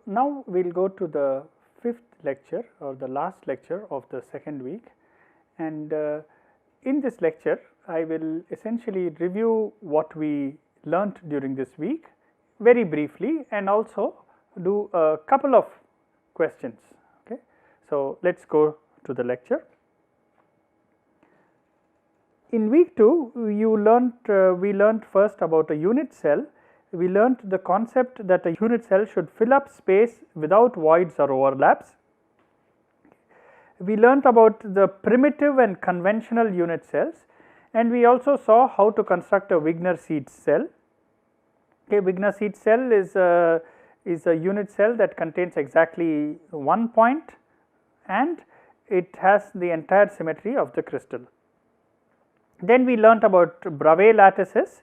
Now we will go to the fifth lecture or the last lecture of the second week, and in this lecture I will essentially review what we learnt during this week very briefly and also do a couple of questions. Okay. So, let us go to the lecture. In week 2 we learnt first about a unit cell. We learnt the concept that a unit cell should fill up space without voids or overlaps. We learnt about the primitive and conventional unit cells, and we also saw how to construct a Wigner-Seed cell. Okay, Wigner-Seed cell is a unit cell that contains exactly one point and it has the entire symmetry of the crystal. Then we learnt about Bravais lattices.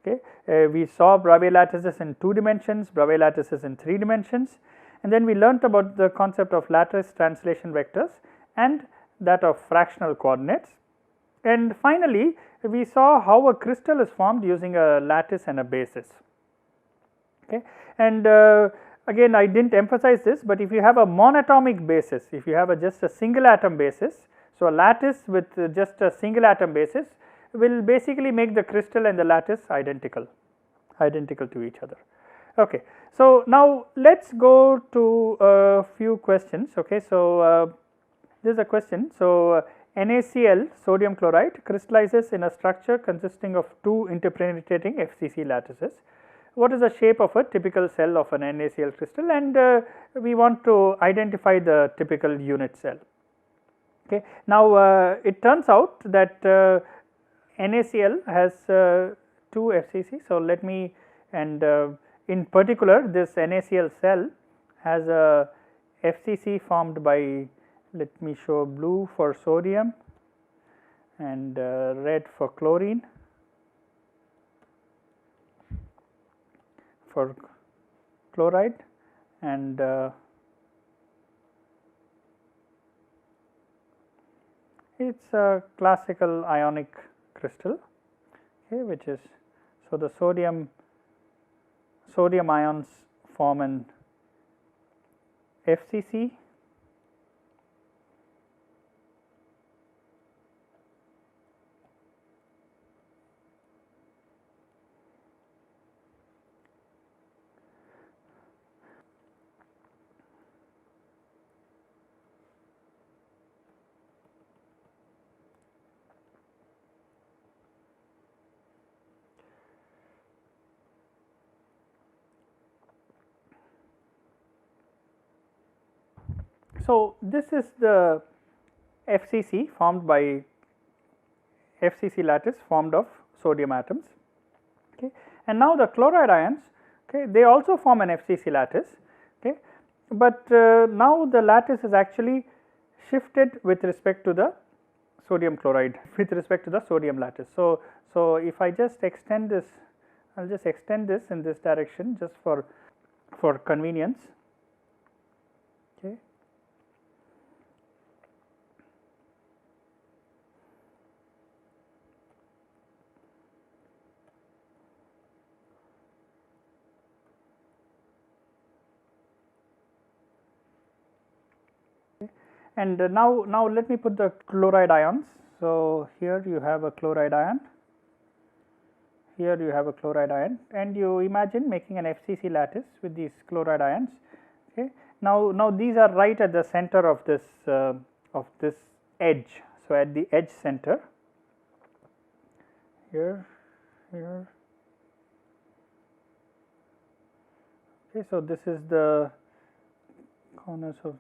Okay. We saw Bravais lattices in 2 dimensions, Bravais lattices in 3 dimensions, and then we learnt about the concept of lattice translation vectors and that of fractional coordinates. And finally, we saw how a crystal is formed using a lattice and a basis. Okay. And again, I did not emphasize this, but if you have a monatomic basis, if you have just a single atom basis, so a lattice with just a single atom basis will basically make the crystal and the lattice identical to each other. Okay. So, now let us go to a few questions. Okay. So, this is a question. So, NaCl sodium chloride crystallizes in a structure consisting of 2 interpenetrating FCC lattices. What is the shape of a typical cell of an NaCl crystal, and we want to identify the typical unit cell. Okay. Now, it turns out that NaCl has 2 FCC. So, let me and in particular this NaCl cell has a FCC formed by, let me show blue for sodium and red for chlorine for chloride, and it is a classical ionic crystal, okay, which is, so the sodium ions form an FCC So, this is the FCC formed by FCC lattice formed of sodium atoms, okay. And now the chloride ions, okay, they also form an FCC lattice, okay, but now the lattice is actually shifted with respect to the sodium chloride, with respect to the sodium lattice. So, if I just extend this, I will just extend this in this direction just for convenience. Okay. And now let me put the chloride ions. So, here you have a chloride ion, here you have a chloride ion, and you imagine making an FCC lattice with these chloride ions. Okay. Now these are right at the center of this edge. So, at the edge center, here. Okay. So, this is the corners of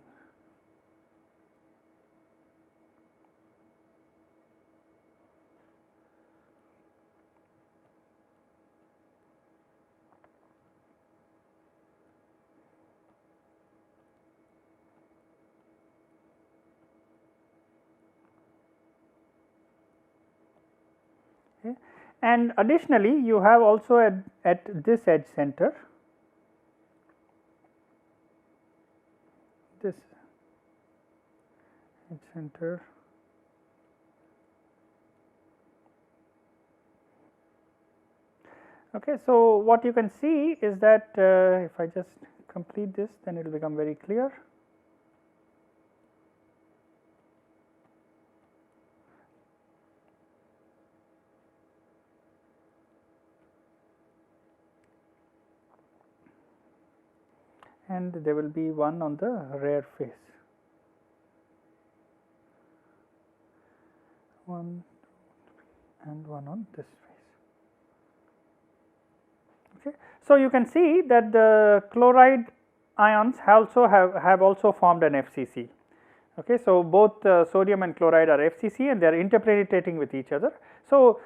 and additionally you have also at this edge center, this edge center. Okay, so what you can see is that if I just complete this, then it will become very clear. And there will be one on the rare face, one and one on this face. Okay. So, you can see that the chloride ions have also formed an FCC. Okay. So, both sodium and chloride are FCC and they are interpenetrating with each other. So,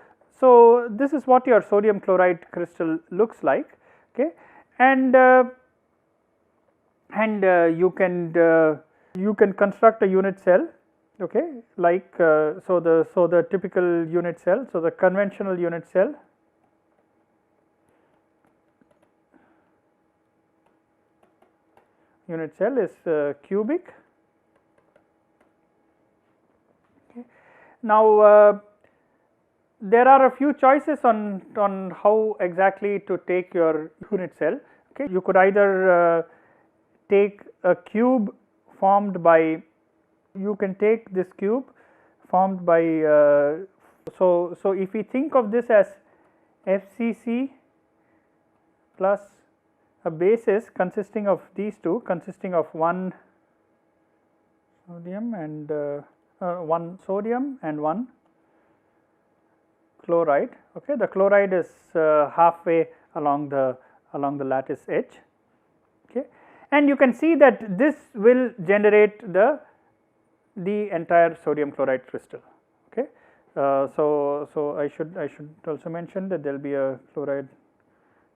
this is what your sodium chloride crystal looks like. Okay. And you can construct a unit cell, okay, like so the typical unit cell. So, the conventional unit cell is cubic. Okay. Now, there are a few choices on how exactly to take your unit cell. Okay. You could either take a cube formed by, you can take this cube formed by, so if we think of this as FCC plus a basis consisting of these two, consisting of one sodium and one chloride. Okay, the chloride is halfway along the lattice edge. Okay. And you can see that this will generate the entire sodium chloride crystal. Okay. So I should also mention that there will be a chloride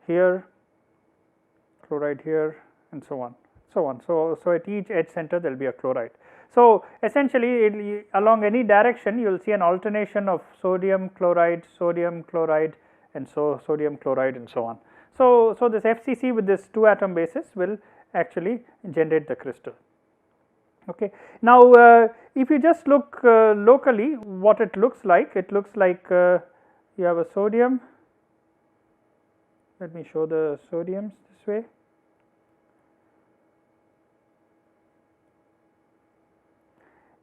here, and so on. So at each edge center there will be a chloride. So essentially along any direction you will see an alternation of sodium chloride, and sodium chloride, and so on. So this FCC with this 2 atom basis will actually generate the crystal. Okay. Now, if you just look locally, what it looks like you have a sodium. Let me show the sodiums this way.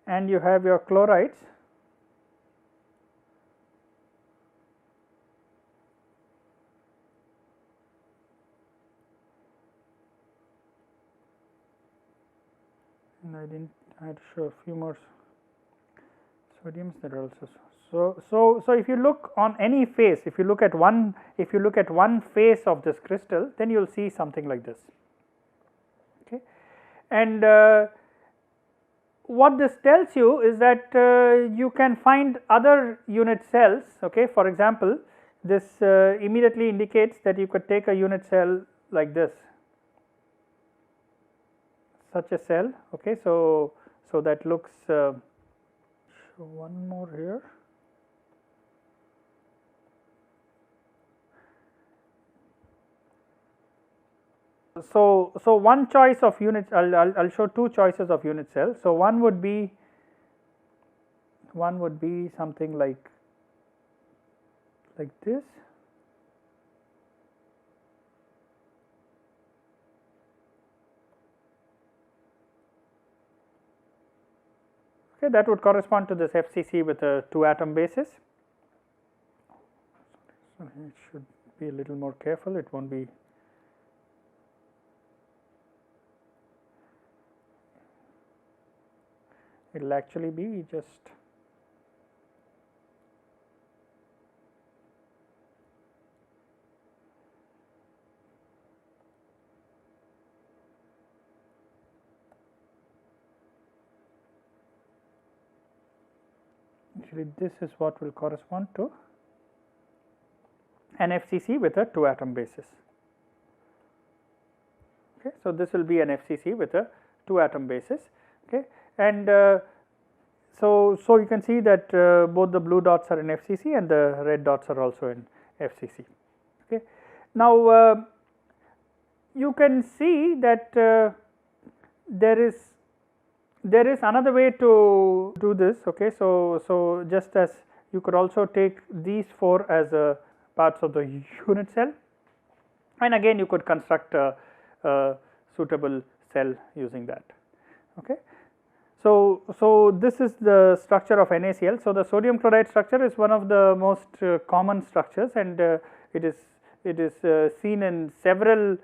And you have your chlorides. And I had to show a few more sodiums that are also so if you look on any face, if you look at one face of this crystal, then you will see something like this. Okay. And what this tells you is that you can find other unit cells. Okay. For example, this immediately indicates that you could take a unit cell like this, such a cell. Okay. So that looks, show one more here. So one choice of unit, I'll show two choices of unit cells. So one would be something like this. Okay, that would correspond to this FCC with a 2 atom basis. So it should be a little more careful, it won't be. It will actually be just actually this is what will correspond to an FCC with a 2 atom basis. Okay, so this will be an FCC with a 2 atom basis. Okay. And so you can see that both the blue dots are in FCC and the red dots are also in FCC. Okay. Now, you can see that there is there is another way to do this. Okay, so just as you could also take these 4 as parts of the unit cell, and again you could construct a suitable cell using that. Okay. So this is the structure of NaCl. So the sodium chloride structure is one of the most common structures, and it is seen in several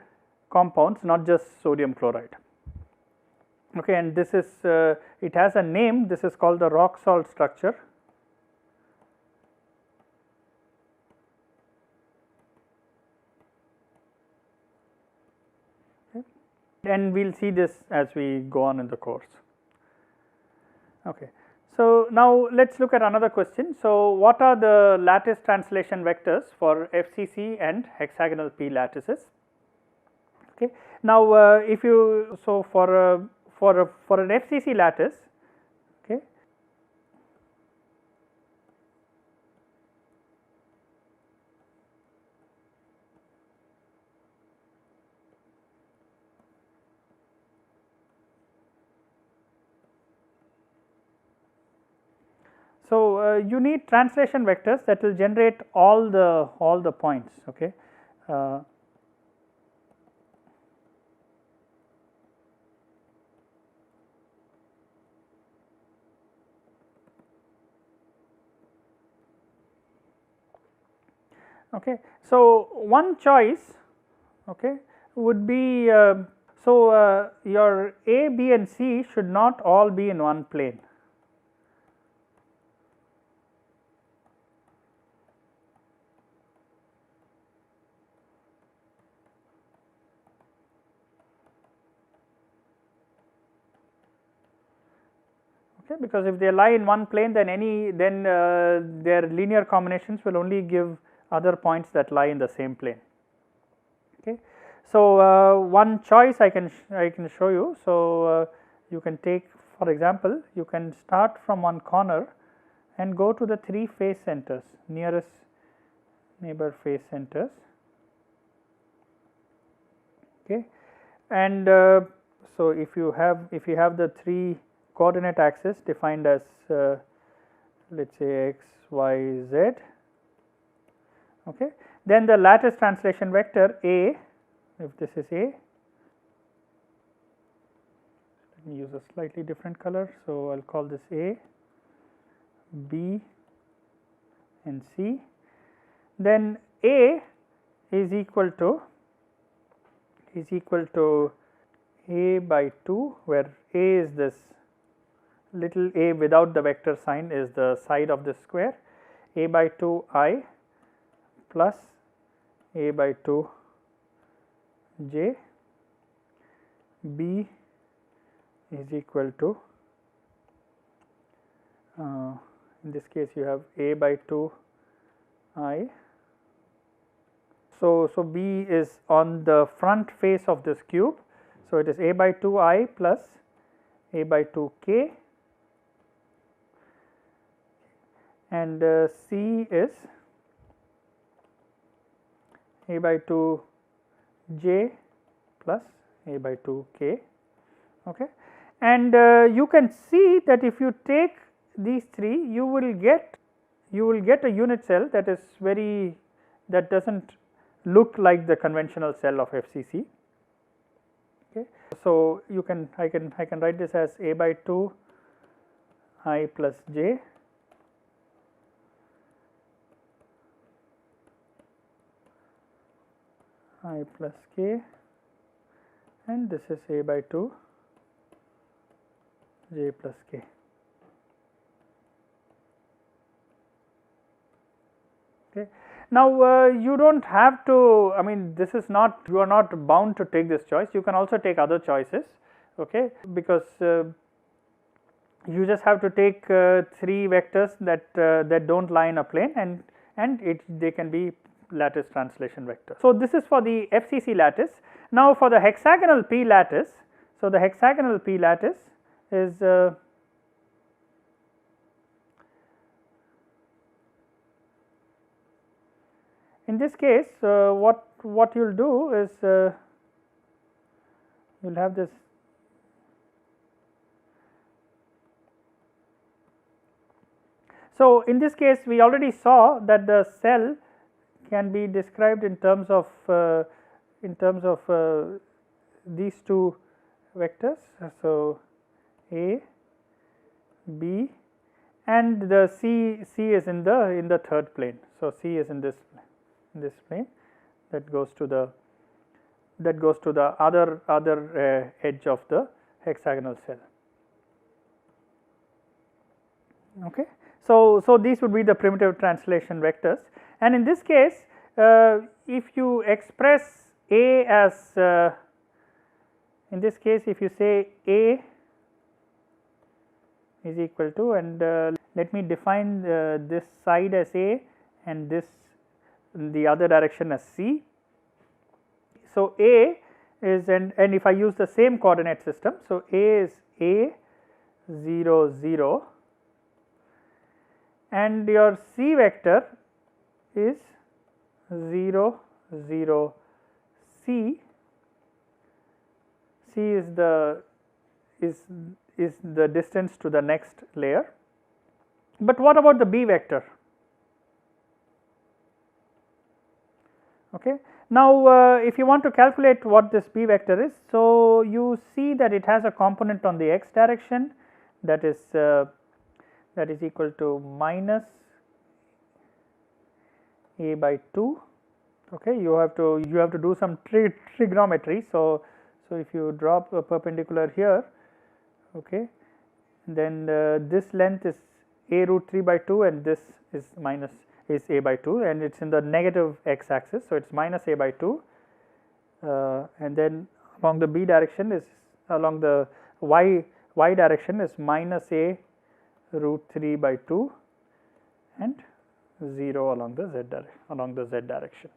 compounds, not just sodium chloride. Okay, and this is it has a name. This is called the rock salt structure. Okay. And we will see this as we go on in the course. Okay. So now let us look at another question. So what are the lattice translation vectors for FCC and hexagonal P lattices? Okay. Now if you, so for an FCC lattice, okay, so you need translation vectors that will generate all the points. Okay. Okay. So one choice, okay, would be your A, B and C should not all be in one plane. Okay, because if they lie in one plane, then their linear combinations will only give other points that lie in the same plane. Okay. So one choice I can show you. So you can take, for example, you can start from one corner and go to the 3 face centers, nearest neighbor face centers. Okay. And so if you have the 3 coordinate axis defined as let us say x, y, z. Okay. Then the lattice translation vector A, if this is A, let me use a slightly different color. So I will call this A, B and C. Then A is equal to A by 2, where A is this little a without the vector sign is the side of the square, A by 2 I plus A by 2 j, B is equal to in this case you have A by 2 I. So B is on the front face of this cube. So it is A by 2 I plus A by 2 k, and C is A by 2 j plus A by 2 k. Okay. And you can see that if you take these 3, you will get a unit cell that is that does not look like the conventional cell of FCC. Okay. So you can I can write this as A by 2 I plus j I plus k, and this is A by 2 j plus k. Okay. Now you do not have to, I mean, this is not, you are not bound to take this choice. You can also take other choices, okay, because you just have to take 3 vectors that do not lie in a plane, and they can be lattice translation vector. So this is for the FCC lattice. Now for the hexagonal P lattice, so the hexagonal P lattice is in this case what you will do is you will have this So, in this case we already saw that the cell can be described in terms of these two vectors. So, A, B, and the C is in the third plane. So, C is in this plane that goes to the other edge of the hexagonal cell. Okay. So, these would be the primitive translation vectors, and in this case if you express A as in this case if you say A is equal to, and let me define this side as A and this the other direction as C. So, A is and if I use the same coordinate system. So, A is A 0 0 and your C vector is 0 0 C. C is the distance to the next layer. But what about the B vector? Okay. Now, if you want to calculate what this B vector is, so you see that it has a component on the x direction that is equal to minus A by 2. Okay, you have to do some trigonometry. So, if you drop a perpendicular here, okay, then this length is A root 3 by 2 and this is A by 2 and it is in the negative x axis. So, it is minus A by 2 and then along the B direction is along the y direction is minus A root 3 by 2 and 0 along the z direction.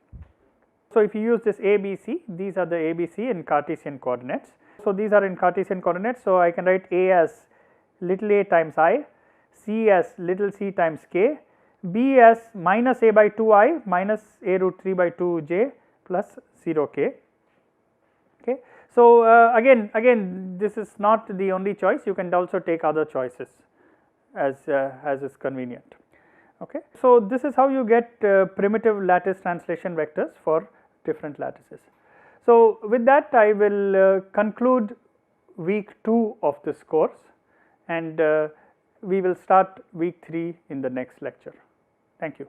So, if you use this A, B, C, these are the A, B, C in Cartesian coordinates. So, these are in Cartesian coordinates. So, I can write A as little a times I, C as little c times k, B as minus A by 2 I minus A root 3 by 2 j plus 0 k. Okay. So, again this is not the only choice, you can also take other choices as is convenient. Okay. So, this is how you get primitive lattice translation vectors for different lattices. So, with that I will conclude week 2 of this course, and we will start week 3 in the next lecture. Thank you.